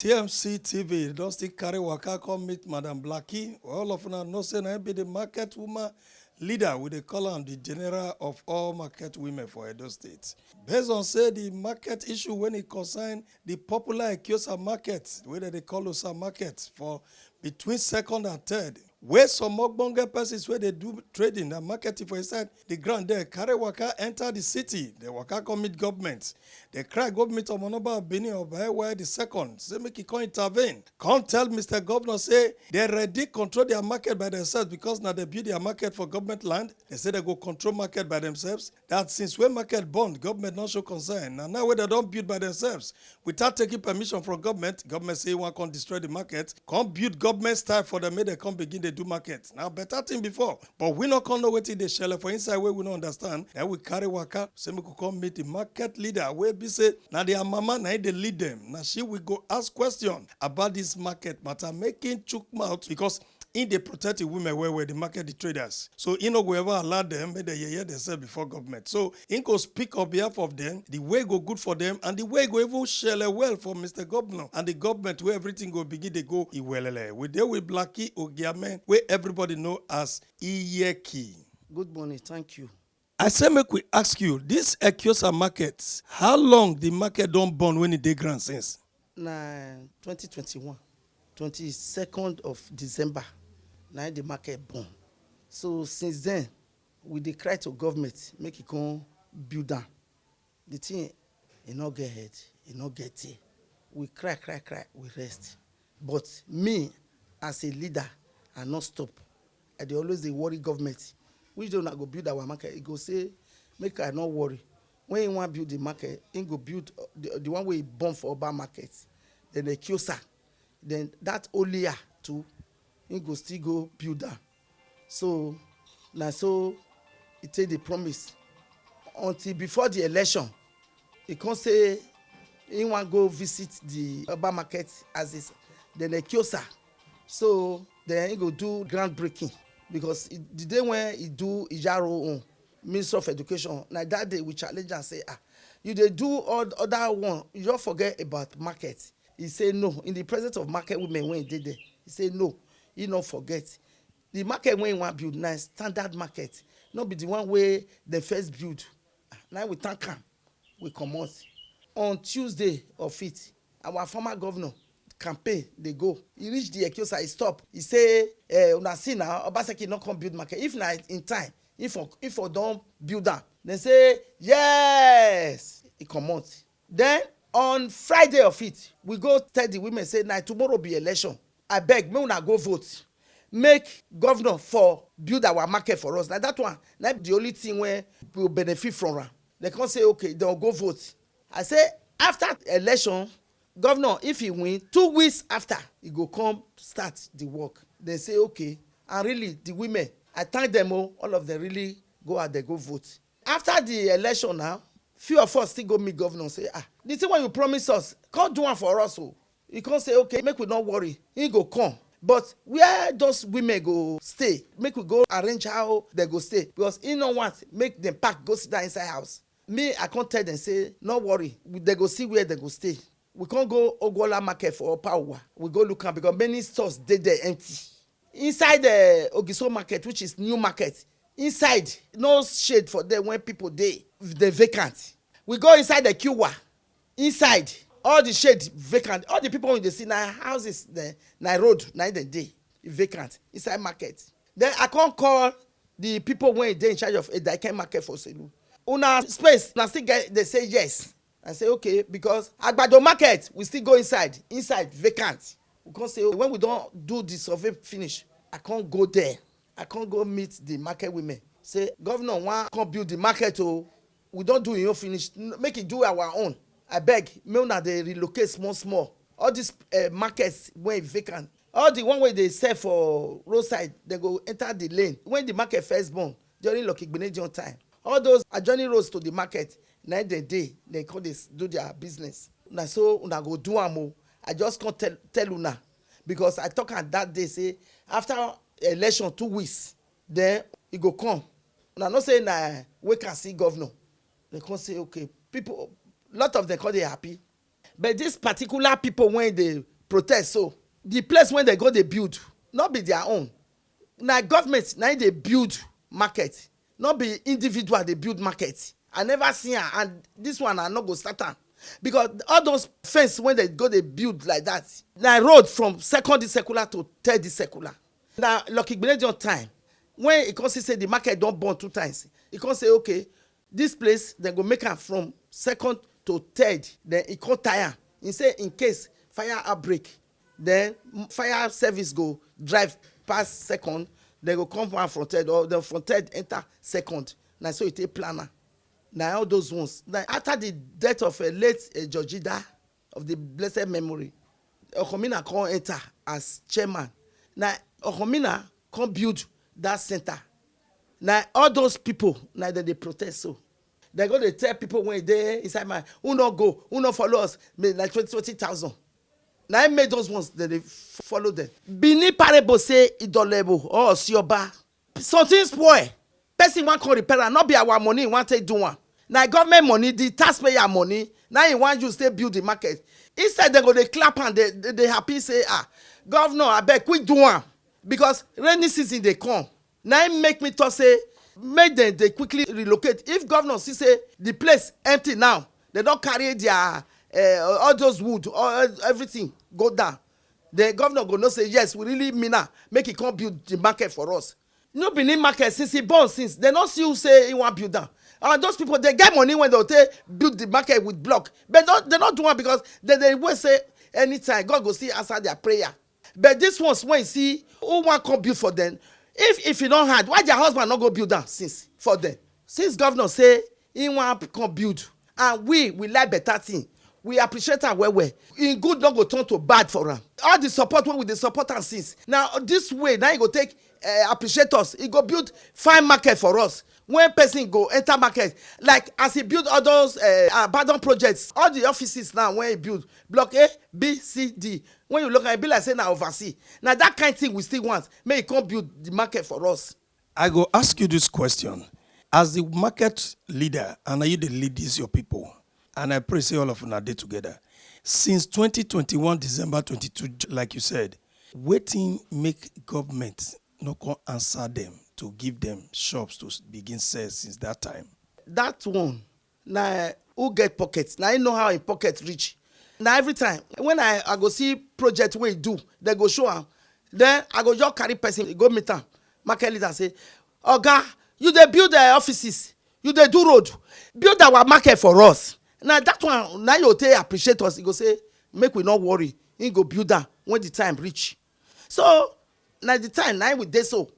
TMC TV don't still carry waka come meet Madam Blacky. All of una know say na be the market woman leader. We dey call am the general of all market women for Edo State. Based on say the market issue when it concern the popular Ekiosa Market, wey they call Osa Market for between second and third. Where some ogbonge persons where they do trading and marketing for inside the ground there, carry waka enter the city. The waka come meet government. They cry government of Monoba Benin or where the second. Say make it come intervene. Can't tell Mr. Governor say they ready control their market by themselves because now they build their market for government land. They say they go control market by themselves. That since when market bond, government not show concern. And now when they don't build by themselves, without taking permission from government say one can destroy the market, can't build government style for them, make they come begin they do market. Now better thing before, but we not come know wetin dey shele for inside where we don't understand. Then we carry waka, say we could come meet the market leader where be say now their mama now they lead them. Now she will go ask question about this market matter, making chook mouth because in dey protect the women where the market the traders. So he no go ever allow them make they hear themselves before government. So he go speak on behalf of them, the way go good for them, and the way go even share well for Mr. Governor and the government where everything go begin they go iwelele. We there with Blacky Ogiamen, where everybody know as Iyeki. Good morning, thank you. I say make we ask you, this Ekiosa Market, how long the market don't burn when it dey ground since? Na 2021, 22nd of December, na the market burn. So since then, we dey cry to government make it come build am. The thing, e no get head, e no get tail. We cry, we rest. But me, as a leader, I not stop. I dey always dey worry government. Which day una go build our market? He go say, make I not worry. When he want build the market, he go build the one way he burn for Oba market. Then the Ekiosa. Then that Olia too, he go still go build that. So now so he take the promise. Until before the election, he can't say he want go visit the Oba market as is. Then the Ekiosa. So then he go do groundbreaking. Because the day when he do Ijaro Minister of Education, na that day we challenge and say, you dey do all other one, you just forget about market. He say no. In the presence of market women when he did there, he say no. He not forget. The market when he want build now standard market, not be the one where they first build. Now we thank him, we come out. On Tuesday of it, our former governor campaign they go. He reach the Ekiosa, he stop. He say, una see now, Obaseki not come build market. If na in time, if don't build that, they say yes. He come out. Then on Friday of it, we go tell the women say, now tomorrow be election. I beg, me una go vote. Make governor for build our market for us. Now that one, not the only thing where we will benefit from. They can't say okay, they'll go vote. I say after election. Governor, if he win, 2 weeks after, he go come start the work. They say, okay. And really, the women, I thank them all of them really go out there, go vote. After the election now, few of us still go meet governor and say, the thing when you promise us, come do one for us. Oh. He can't say, okay, make we not worry. He go come. But where those women go stay, make we go arrange how they go stay. Because he don't want make them pack, go sit down inside house. Me, I can't tell them, say, no worry. They go see where they go stay. We can't go Ogola market for power. We go look at because many stores they empty. Inside the Ogiso market, which is new market, inside no shade for them when people they vacant. We go inside the Kiwa, inside all the shade vacant. All the people in the city houses, the road, night and day vacant inside market. Then I can't call the people when they in charge of a Daiken market for sale. Una space, na still get they say yes. I say okay because Agbado market we still go inside vacant. We can't say when we don't do the survey finish, I can't go there. I can't go meet the market women. Say governor want come build the market oh, we don't do it finish. Make it do our own. I beg, me una they relocate small. All these markets when vacant. All the one way they sell for roadside, they go enter the lane. When the market first born, during Lucky Benediction time. All those adjoining roads to the market. Night and day they call this do their business. Now so una go do am. I just can't tell una because I talk at that day say after election 2 weeks then he go come. Una not say na we can see governor. They can't say okay people lot of them call they happy but this particular people when they protest, so the place when they go they build not be their own. Na government na dey build market, not be individual dey build market. I never see am, and this one I no go start am, because all those fence when they go they build like that, na road from second circular to third circular. Na Lucky Gbenedion time when e come see say the market don burn 2 times, e come say okay, this place dem go make am from second to third, then e come tire. He say in case fire outbreak, then fire service go drive pass second, they go come out from third, or then from third enter second. Na so e take plan am. Na all those ones. Now after the death of a late Georgida of the blessed memory, Okomina come enter as chairman. Now Okomina come build that center. Now all those people now they protest, so they go dey tell people when they inside my who not go, who not follow us, like 20,000. Now I made those ones that they follow them. Bini parable say idolebo or sioba. Something spoil. Person want to repair and not be our money, want to do one. Now government money, the taxpayer money, now you want you stay build the market. Instead they go they clap and they happy say, governor, I beg quick do one. Because rainy season they come. Now it make me to say, make them they quickly relocate. If governor see say the place empty now, they don't carry their all those wood or everything go down, the governor go no say yes we really mean am, make e come build the market for us. No be need market since e born, since they no see who say e wan build am, and those people they get money when they take build the market with block, but they not do one because they wait say anytime God go see answer their prayer. But this ones when you see who wan come build for them, if e don hard, why their husband not go build am since for them? Since governor say he wan come build, and we like better thing, we appreciate am well well. In good no go turn to bad for am. All the support wey we dey support am since, now this way now e go take appreciate us, e go build fine market for us. When person go enter market, like as he build all those abandoned projects, all the offices now when he build block A, B, C, D, when you look at it, be like say na oversee. Now that kind of thing we still want, make e come build the market for us. I go ask you this question. As the market leader, and are you the lead these your people? And I pray say all of una dey together. Since 2021, December 22, like you said, wetin make government no come answer them to give them shops to begin sell since that time? That one, na who get pockets? Now I know how in pocket reach. Now every time when I go see project wey do, they go show am. Then I go just carry person go meet am. Market leader say, Oga, you dey build the offices, you dey do road, build our market for us. Now that one, now you take appreciate us. He go say, make we not worry. He go build that when the time reach. So now the time now we dey so.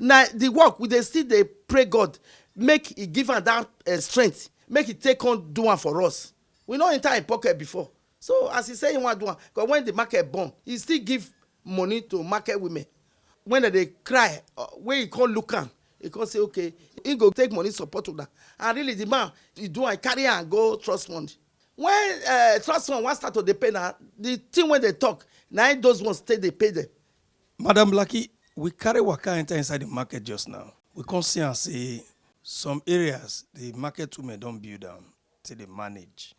Now the work we dey still dey pray God, make he give am that strength, make he take on do one for us. We not enter in pocket before. So as he say he want do one, because when the market born, he still give money to market women. When they cry, when he come look am, he come say okay, he go take money support to that. And really the man he do and carry and go trust fund. When trust fund wan start to dey pay now, the thing when they talk, now those ones stay they pay them. Madam Blacky, we carry waka enter inside the market just now. We come see and say some areas the market women don't build them till they manage.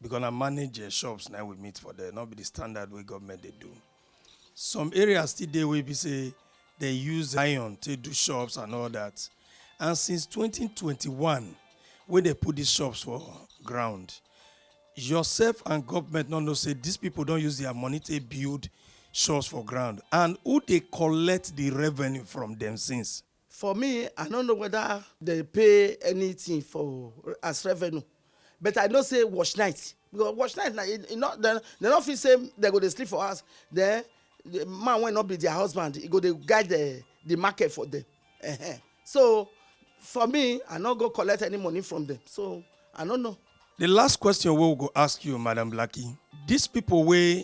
Because na manage shops now we meet for them, not be the standard way government they do. Some areas still dey wey be say they use iron to do shops and all that. And since 2021, when they put these shops for ground, yourself and government not know say these people don't use their money to build shops for ground. And who they collect the revenue from them since? For me, I don't know whether they pay anything for as revenue. But I know say wash night. Because wash night, they don't feel say they go to sleep for us. Then the man will not be their husband. He go to guide the market for them. So for me, I not go collect any money from them. So I don't know. The last question we will go ask you, Madam Blacky. These people where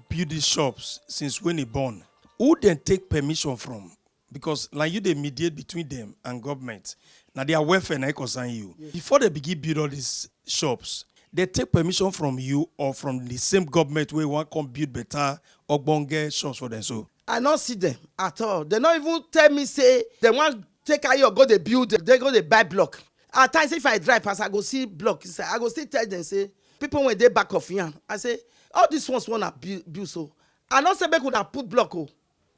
build these shops since when they born, who then take permission from? Because like you, they mediate between them and government. Now their welfare now concern you. Yes. Before they begin build all these shops, they take permission from you or from the same government where one come build better ogbonge shops for them. So I don't see them at all. They not even tell me say they want take out your go they build, they go they buy block. At times if I drive past, I go see block. I go still tell them say People when they back of yam, I say all these ones wanna build so. I not say make una put block oh.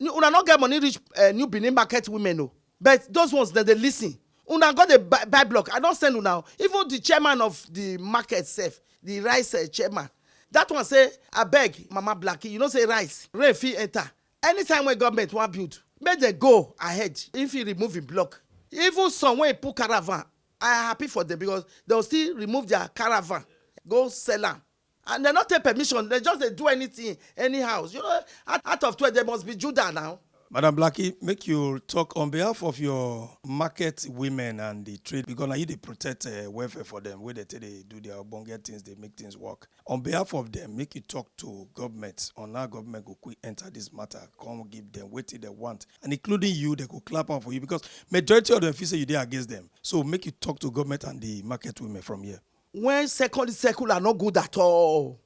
Una not get money reach New Benin market women oh. But those ones that they listen. Una got the buy block. I don't send una. Even the chairman of the market self, the rice chairman, that one say, I beg, Mama Blacky, you know say rice, rain fit enter. Anytime when government want build, make them go ahead. If you remove the block, even some when put caravan, I am happy for them because they'll still remove their caravan, go sell them. And they not take permission. They just they do anything, anyhow. You know, out of 12, there must be Judah now. Madam Blacky, make you talk on behalf of your market women and the trade, because now you they protect welfare for them, where they do their ogbonge things, they make things work. On behalf of them, make you talk to government on how government go quick enter this matter, come give them what they want, and including you, they go clap out for you because majority of them feel say you dey against them. So make you talk to government and the market women from here. When second circle are not good at all.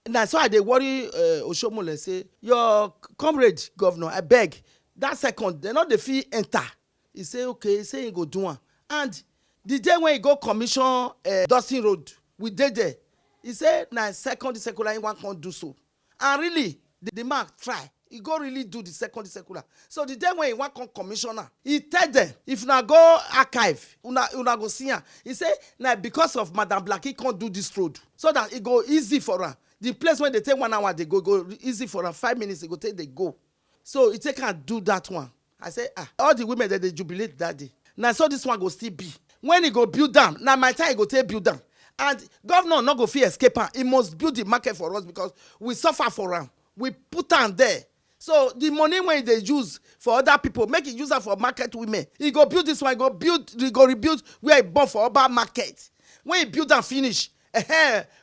That's why they worry Oshomole say, your comrade governor, I beg, that second, they not the fee enter. He say, okay, he say he go do one. And the day when he go commission Dustin Road, we did there. He say, now second circular, he want can't do so. And really, the man try. He go really do the second circular. So the day when he want come commissioner, he tell them, if una go archive, una go see her. He say, now because of Madam Blacky can't do this road. So that it go easy for her. The place when they take 1 hour, they go easy for her. 5 minutes, they go take, they go. So he take and do that one. I say, all the women that they jubilate that day. Now so this one go still be. When he go build them, now my time he go take build them. And governor not go fit escape her. He must build the market for us because we suffer for him. We put them there. So the money when they use for other people, make it use it for market women. He go build this one, he go rebuild where he bought for other market. When he build and finish,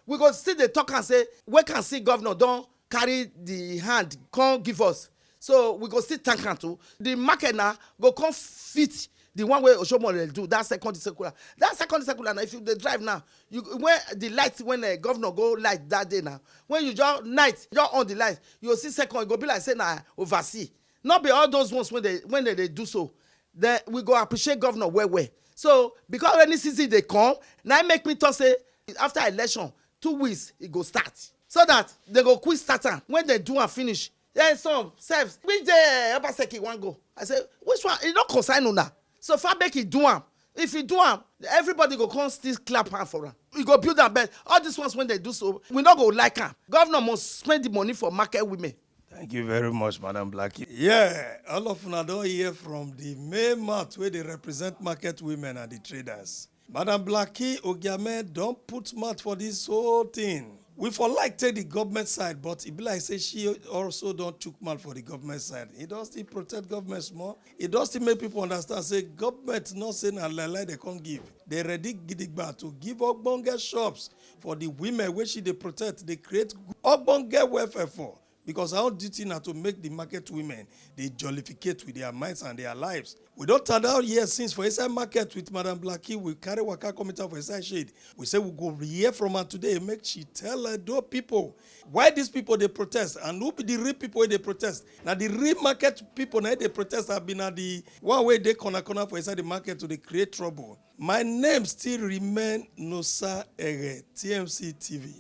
we go see the talk and say, we can see governor don't carry the hand, can't give us. So we go see tank and too. The market now go come fit the one way Oshomole do that second circular. That second circular now, if you the drive now, you when the light when the governor go light that day now, when you just night, just on the light, you'll see second, it go be like say now oversee. Not be all those ones when they do so. Then we go appreciate governor well. So because any season they come, now it make me talk say after election, 2 weeks it go start. So that they go quick start am. When they do and finish, then some self, which day Obaseki want go? I say, which one? It don't concern una. So far make it do am. If you do am, everybody go come still clap hand for am. We go build am bed. All these ones when they do so, we not go like am. Governor must spend the money for market women. Thank you very much, Madam Blacky. Yeah, all of una don't hear from the main mouth where they represent market women and the traders. Madam Blacky Ogiame don't put mouth for this whole thing. We for like take the government side, but it be like say she also don't took mouth for the government side. It does still protect government more. It does still make people understand say government not saying a lie they can't give. They ready gidigba to give ogbonge shops for the women which they protect. They create ogbonge welfare for. Because our duty now to make the market women, they jollificate with their minds and their lives. We don't turn out here since for inside market with Madam Blacky, we carry waka committee for inside shade. We say we go hear from her today, make she tell those people why these people they protest and who be the real people they protest. Now the real market people now they protest have been at the one way they corner for inside the market to they create trouble. My name still remain Nosa Ere, TMC TV.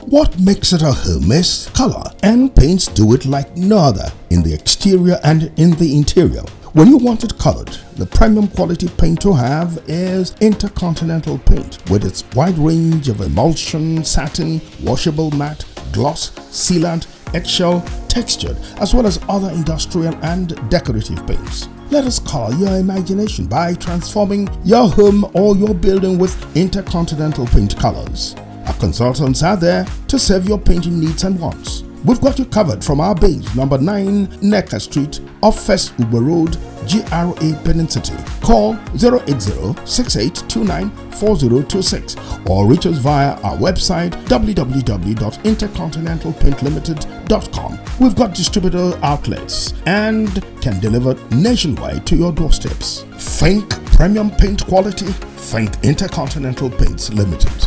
What makes it a home is color, and paints do it like no other in the exterior and in the interior. When you want it colored, the premium quality paint to have is Intercontinental Paint with its wide range of emulsion, satin, washable matte, gloss, sealant, eggshell, textured, as well as other industrial and decorative paints. Let us color your imagination by transforming your home or your building with Intercontinental Paint colors. Our consultants are there to serve your painting needs and wants. We've got you covered from our base, number 9 Necker Street, off First Uber Road, GRA Benin City. Call 080-6829-4026 or reach us via our website www.intercontinentalpaintlimited.com. We've got distributor outlets and can deliver nationwide to your doorsteps. Think premium paint quality? Think Intercontinental Paints Limited.